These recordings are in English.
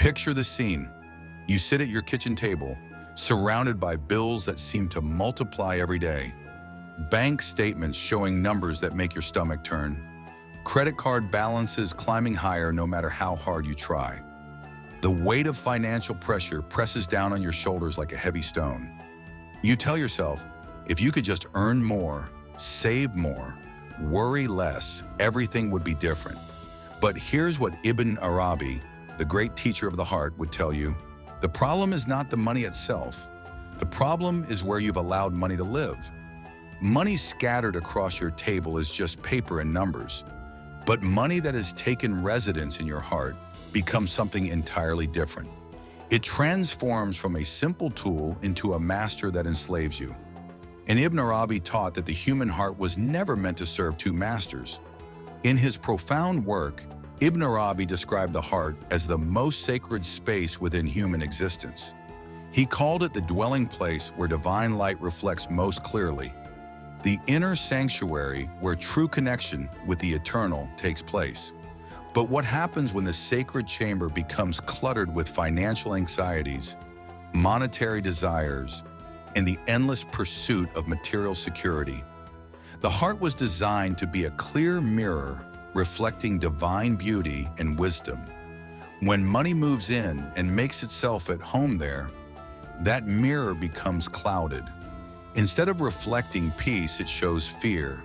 Picture the scene. You sit at your kitchen table, surrounded by bills that seem to multiply every day. Bank statements showing numbers that make your stomach turn. Credit card balances climbing higher no matter how hard you try. The weight of financial pressure presses down on your shoulders like a heavy stone. You tell yourself, if you could just earn more, save more, worry less, everything would be different. But here's what Ibn Arabi, the great teacher of the heart, would tell you. The problem is not the money itself. The problem is where you've allowed money to live. Money scattered across your table is just paper and numbers. But money that has taken residence in your heart becomes something entirely different. It transforms from a simple tool into a master that enslaves you. And Ibn Arabi taught that the human heart was never meant to serve two masters. In his profound work, Ibn Arabi described the heart as the most sacred space within human existence. He called it the dwelling place where divine light reflects most clearly, the inner sanctuary where true connection with the eternal takes place. But what happens when the sacred chamber becomes cluttered with financial anxieties, monetary desires, and the endless pursuit of material security? The heart was designed to be a clear mirror reflecting divine beauty and wisdom. When money moves in and makes itself at home there, that mirror becomes clouded. Instead of reflecting peace, it shows fear.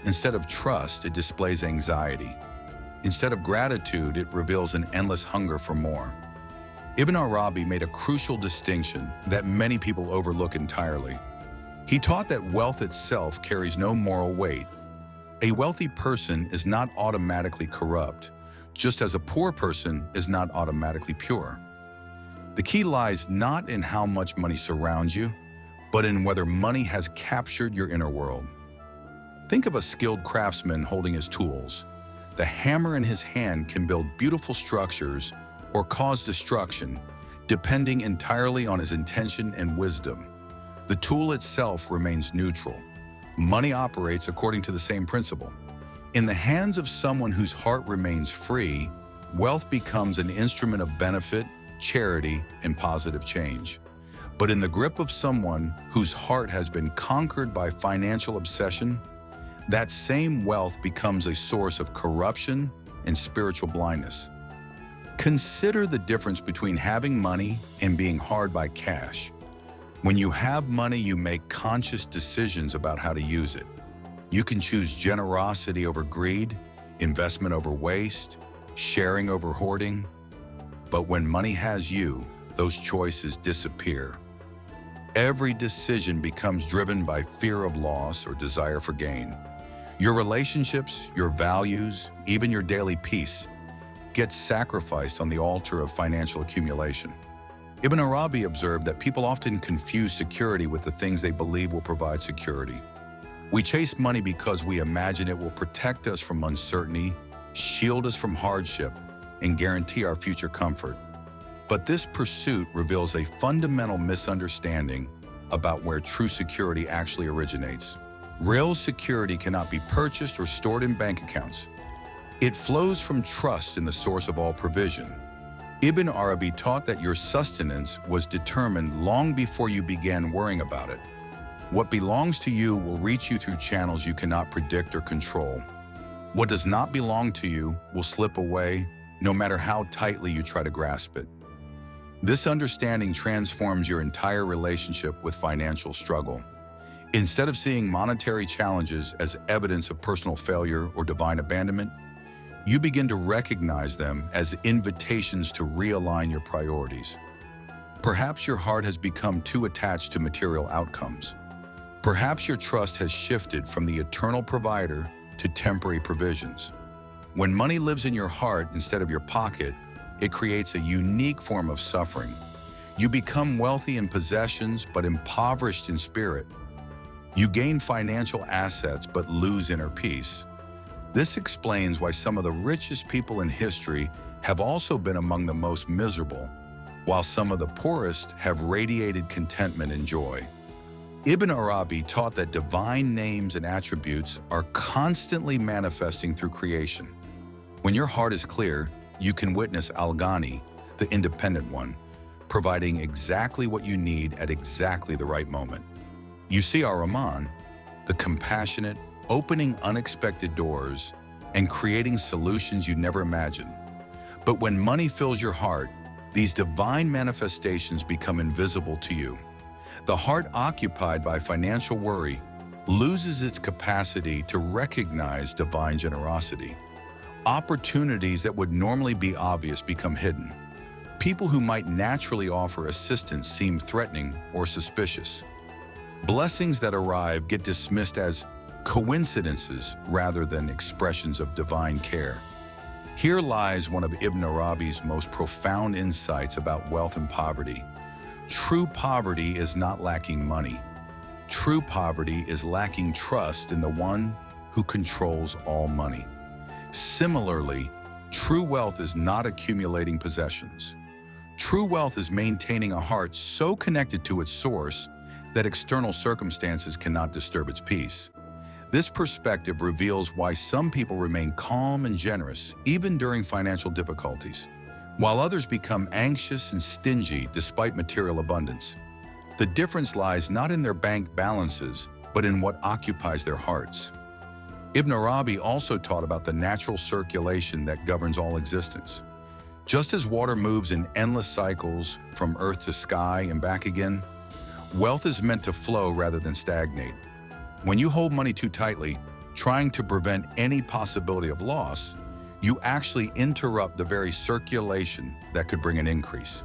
Instead of trust, it displays anxiety. Instead of gratitude, it reveals an endless hunger for more. Ibn Arabi made a crucial distinction that many people overlook entirely. He taught that wealth itself carries no moral weight. A wealthy person is not automatically corrupt, just as a poor person is not automatically pure. The key lies not in how much money surrounds you, but in whether money has captured your inner world. Think of a skilled craftsman holding his tools. The hammer in his hand can build beautiful structures or cause destruction, depending entirely on his intention and wisdom. The tool itself remains neutral. Money operates according to the same principle. In the hands of someone whose heart remains free, wealth becomes an instrument of benefit, charity, and positive change. But in the grip of someone whose heart has been conquered by financial obsession, that same wealth becomes a source of corruption and spiritual blindness. Consider the difference between having money and being hard by cash. When you have money, you make conscious decisions about how to use it. You can choose generosity over greed, investment over waste, sharing over hoarding. But when money has you, those choices disappear. Every decision becomes driven by fear of loss or desire for gain. Your relationships, your values, even your daily peace gets sacrificed on the altar of financial accumulation. Ibn Arabi observed that people often confuse security with the things they believe will provide security. We chase money because we imagine it will protect us from uncertainty, shield us from hardship, and guarantee our future comfort. But this pursuit reveals a fundamental misunderstanding about where true security actually originates. Real security cannot be purchased or stored in bank accounts. It flows from trust in the source of all provision. Ibn Arabi taught that your sustenance was determined long before you began worrying about it. What belongs to you will reach you through channels you cannot predict or control. What does not belong to you will slip away, no matter how tightly you try to grasp it. This understanding transforms your entire relationship with financial struggle. Instead of seeing monetary challenges as evidence of personal failure or divine abandonment, you begin to recognize them as invitations to realign your priorities. Perhaps your heart has become too attached to material outcomes. Perhaps your trust has shifted from the eternal provider to temporary provisions. When money lives in your heart instead of your pocket, it creates a unique form of suffering. You become wealthy in possessions but impoverished in spirit. You gain financial assets but lose inner peace. This explains why some of the richest people in history have also been among the most miserable, while some of the poorest have radiated contentment and joy. Ibn Arabi taught that divine names and attributes are constantly manifesting through creation. When your heart is clear, you can witness Al-Ghani, the independent one, providing exactly what you need at exactly the right moment. You see Ar-Rahman, the compassionate, opening unexpected doors and creating solutions you never imagined. But when money fills your heart, these divine manifestations become invisible to you. The heart occupied by financial worry loses its capacity to recognize divine generosity. Opportunities that would normally be obvious become hidden. People who might naturally offer assistance seem threatening or suspicious. Blessings that arrive get dismissed as coincidences rather than expressions of divine care. Here lies one of Ibn Arabi's most profound insights about wealth and poverty. True poverty is not lacking money. True poverty is lacking trust in the one who controls all money. Similarly, true wealth is not accumulating possessions. True wealth is maintaining a heart so connected to its source that external circumstances cannot disturb its peace. This perspective reveals why some people remain calm and generous even during financial difficulties, while others become anxious and stingy despite material abundance. The difference lies not in their bank balances, but in what occupies their hearts. Ibn Arabi also taught about the natural circulation that governs all existence. Just as water moves in endless cycles from earth to sky and back again, wealth is meant to flow rather than stagnate. When you hold money too tightly, trying to prevent any possibility of loss, you actually interrupt the very circulation that could bring an increase.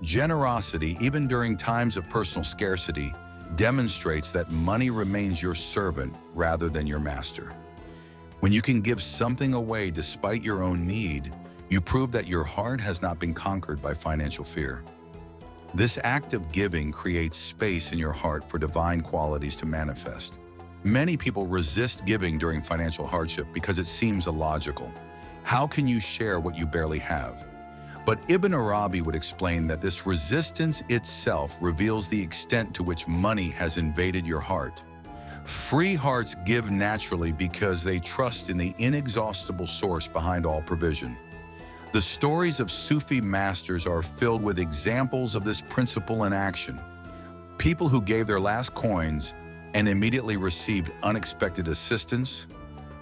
Generosity, even during times of personal scarcity, demonstrates that money remains your servant rather than your master. When you can give something away despite your own need, you prove that your heart has not been conquered by financial fear. This act of giving creates space in your heart for divine qualities to manifest. Many people resist giving during financial hardship because it seems illogical. How can you share what you barely have? But Ibn Arabi would explain that this resistance itself reveals the extent to which money has invaded your heart. Free hearts give naturally because they trust in the inexhaustible source behind all provision. The stories of Sufi masters are filled with examples of this principle in action. People who gave their last coins and immediately received unexpected assistance,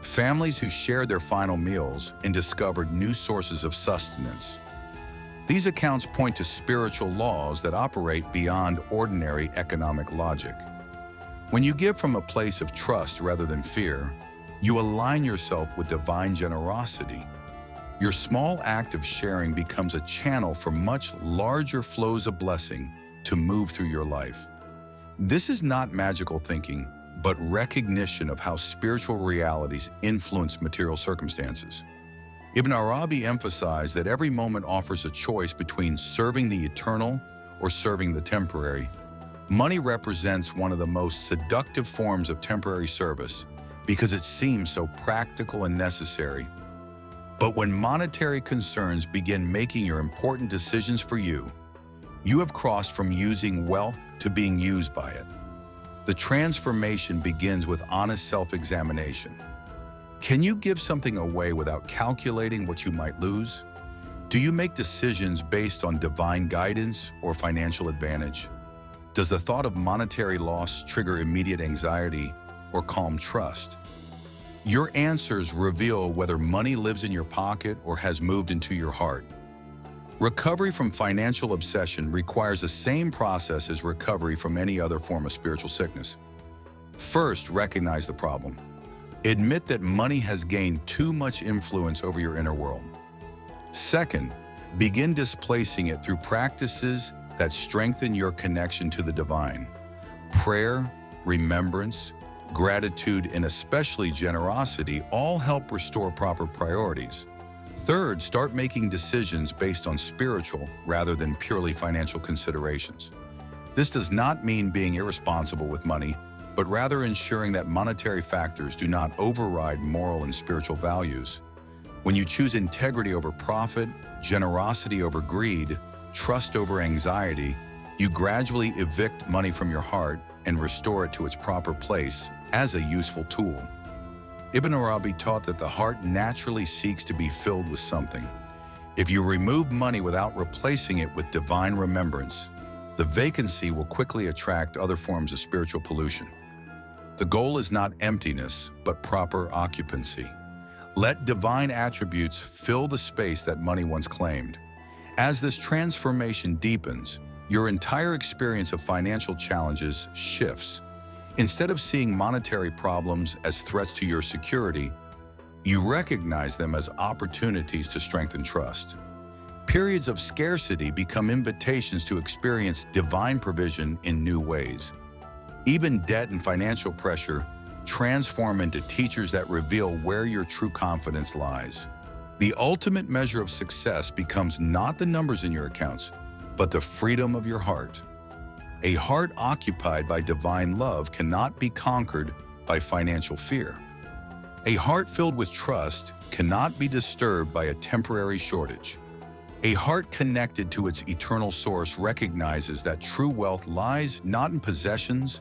families who shared their final meals and discovered new sources of sustenance. These accounts point to spiritual laws that operate beyond ordinary economic logic. When you give from a place of trust rather than fear, you align yourself with divine generosity. Your small act of sharing becomes a channel for much larger flows of blessing to move through your life. This is not magical thinking, but recognition of how spiritual realities influence material circumstances. Ibn Arabi emphasized that every moment offers a choice between serving the eternal or serving the temporary. Money represents one of the most seductive forms of temporary service because it seems so practical and necessary. But when monetary concerns begin making your important decisions for you, you have crossed from using wealth to being used by it. The transformation begins with honest self-examination. Can you give something away without calculating what you might lose? Do you make decisions based on divine guidance or financial advantage? Does the thought of monetary loss trigger immediate anxiety or calm trust? Your answers reveal whether money lives in your pocket or has moved into your heart. Recovery from financial obsession requires the same process as recovery from any other form of spiritual sickness. First, recognize the problem. Admit that money has gained too much influence over your inner world. Second, begin displacing it through practices that strengthen your connection to the divine. Prayer, remembrance, gratitude, and especially generosity all help restore proper priorities. Third, start making decisions based on spiritual rather than purely financial considerations. This does not mean being irresponsible with money, but rather ensuring that monetary factors do not override moral and spiritual values. When you choose integrity over profit, generosity over greed, trust over anxiety, you gradually evict money from your heart and restore it to its proper place as a useful tool. Ibn Arabi taught that the heart naturally seeks to be filled with something. If you remove money without replacing it with divine remembrance, the vacancy will quickly attract other forms of spiritual pollution. The goal is not emptiness, but proper occupancy. Let divine attributes fill the space that money once claimed. As this transformation deepens, your entire experience of financial challenges shifts. Instead of seeing monetary problems as threats to your security, you recognize them as opportunities to strengthen trust. Periods of scarcity become invitations to experience divine provision in new ways. Even debt and financial pressure transform into teachers that reveal where your true confidence lies. The ultimate measure of success becomes not the numbers in your accounts, but the freedom of your heart. A heart occupied by divine love cannot be conquered by financial fear. A heart filled with trust cannot be disturbed by a temporary shortage. A heart connected to its eternal source recognizes that true wealth lies not in possessions,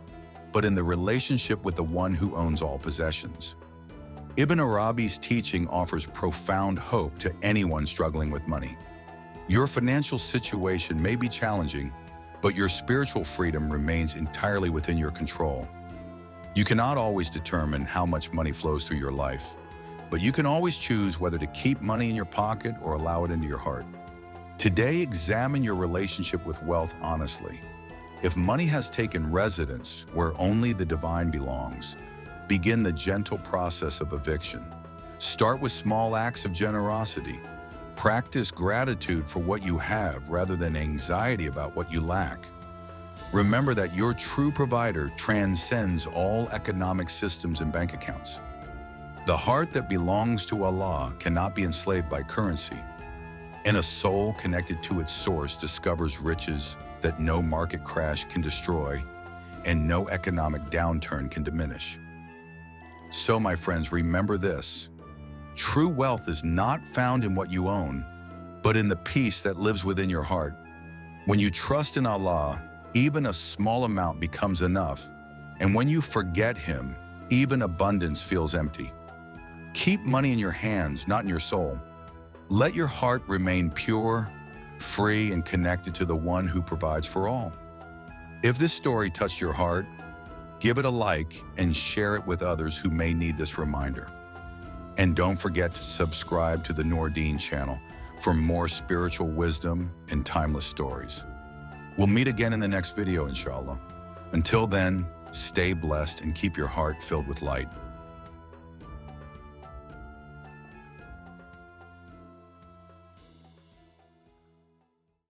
but in the relationship with the one who owns all possessions. Ibn Arabi's teaching offers profound hope to anyone struggling with money. Your financial situation may be challenging, but your spiritual freedom remains entirely within your control. You cannot always determine how much money flows through your life, but you can always choose whether to keep money in your pocket or allow it into your heart. Today, examine your relationship with wealth honestly. If money has taken residence where only the divine belongs, begin the gentle process of eviction. Start with small acts of generosity. Practice gratitude for what you have rather than anxiety about what you lack. Remember that your true provider transcends all economic systems and bank accounts. The heart that belongs to Allah cannot be enslaved by currency, and a soul connected to its source discovers riches that no market crash can destroy and no economic downturn can diminish. So, my friends, remember this. True wealth is not found in what you own, but in the peace that lives within your heart. When you trust in Allah, even a small amount becomes enough, and when you forget Him, even abundance feels empty. Keep money in your hands, not in your soul. Let your heart remain pure, free, and connected to the one who provides for all. If this story touched your heart, give it a like and share it with others who may need this reminder. And don't forget to subscribe to the NoorDeen channel for more spiritual wisdom and timeless stories. We'll meet again in the next video, inshallah. Until then, stay blessed and keep your heart filled with light.